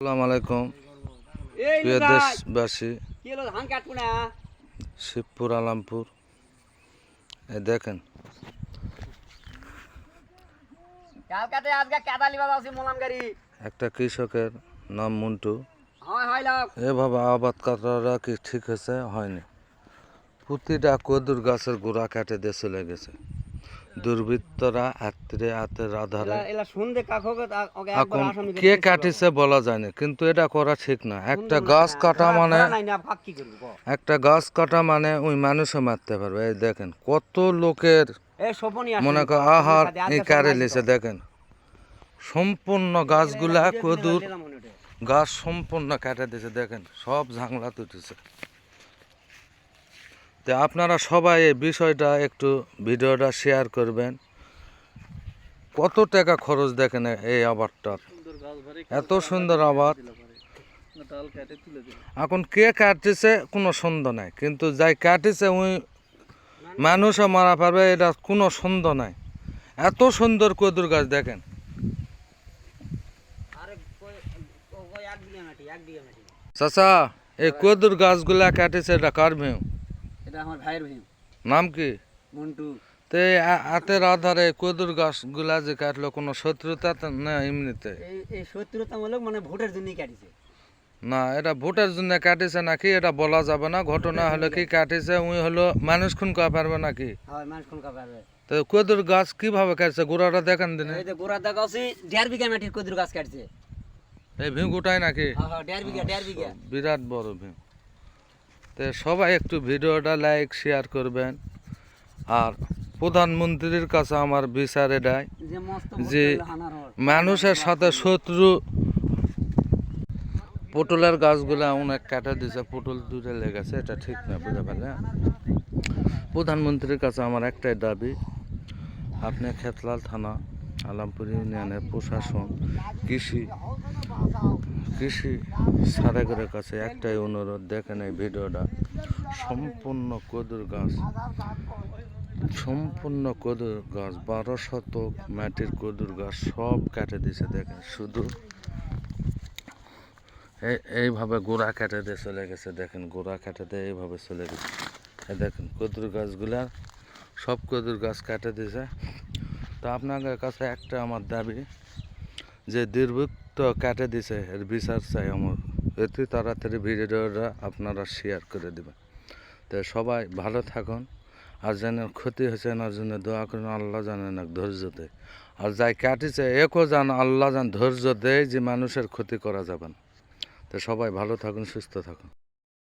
আসসালামু আলাইকুম প্রিয় দেশবাসী। শিবপুর আলমপুর দেখেন একটা কৃষকের নাম মন্টু। এভাবে আবাদ করাটা কি ঠিক হয়েছে? হয়নি। প্রতিটা কদুর গাছের গোড়া কেটে দিয়ে চলে গেছে দুর্বৃত্তরা হাতের আধারে। এখন কে কাটিছে বলা যায় না, কিন্তু এটা করা ঠিক না। একটা গাছ কাটা মানে ওই মানুষও মারতে পারবে। এই দেখেন কত লোকের মনে কর আহার কারে লিছে। দেখেন সম্পূর্ণ গাছগুলা কদুর গাছ সম্পূর্ণ কেটে দিয়েছে। দেখেন সব ঝাংলা তুটেছে। তো আপনারা সবাই এই বিষয়টা একটু ভিডিওটা শেয়ার করবেন। কত টাকা খরচ দেখেন এই আবাদটার, এত সুন্দর আবাদ। এখন কে কাটতেছে কোনো সন্দেহ নাই, কিন্তু যাই কাটিছে ওই মানুষও মারা পারবে, এটা কোনো সন্দেহ নাই। এত সুন্দর কদুর গাছ দেখেন। চাচা, এই কদুর গাছগুলা কাটিছে, এটা কার ভেউ? এটা আমার ভাইয়ের ভেউ। নাম কি? মন্টু। তে হাতের আধারে কদুর গাছগুলা যে কাটলো, কোনো শত্রুতা না এমনিতে? এই শত্রুতামূলক মানে ভোটের জন্যই কাটিছে। না, এটা ভোটের জন্য কাটিছে নাকি এটা বলা যাবে না। ঘটনা হলো কি কাটিছে ওই হলো মানুষ খুন করা পারবে নাকি? হয়, মানুষ খুন করা পারবে। তো কদুর গাছ কিভাবে কাটছে? গোড়াটা দেখেন দিনে। এই যে গোড়া দেখাচ্ছি 1.5 বিঘা মাটির কদুর গাছ কাটছে। এই ভিউ গোটাই নাকি? হ্যাঁ, 1.5 বিঘা। বিরাট বড় ভিউ। তো সবাই একটু ভিডিওটা লাইক শেয়ার করবেন। আর প্রধানমন্ত্রীর কাছে আমার বিচার এটাই যে মানুষের সাথে শত্রু। পটলের গাছগুলা অনেক কাটা দিছে, পটল দূরে লেগেছে, এটা ঠিক না, বুঝে ফেলে। প্রধানমন্ত্রীর কাছে আমার একটাই দাবি, আপনি খেতলাল থানা আলমপুর ইউনিয়নের প্রশাসন কৃষি সারেগরের কাছে একটাই অনুরোধ, দেখেন এই ভিডিওটা। সম্পূর্ণ কদুর গাছ 12 শতক মাটির কদুর গাছ সব কেটে দিছে। দেখেন শুধু এইভাবে গোড়া কেটে দিয়ে চলে গেছে। দেখেন গোড়া কেটে দিয়ে এইভাবে চলে গেছে। দেখেন কদুর গাছগুলা সব কদুর গাছ কেটে দিয়েছে। তো আপনাদের কাছে একটা আমার দাবি, যে দুর্বৃত্ত কেটে দিছে এর বিচার চাই আমার। অতি তাড়াতাড়ি ভিডিওটা আপনারা শেয়ার করে দেবেন। তো সবাই ভালো থাকুন। আর যেন ক্ষতি হয়েছে এনার জন্য দোয়া করুন, আল্লাহ জানেন এক ধৈর্য দেয়। আর যাই কাটিছে একও জান আল্লাহ জান ধৈর্য দেয়, যে মানুষের ক্ষতি করা যাবে না। তো সবাই ভালো থাকুন, সুস্থ থাকুন।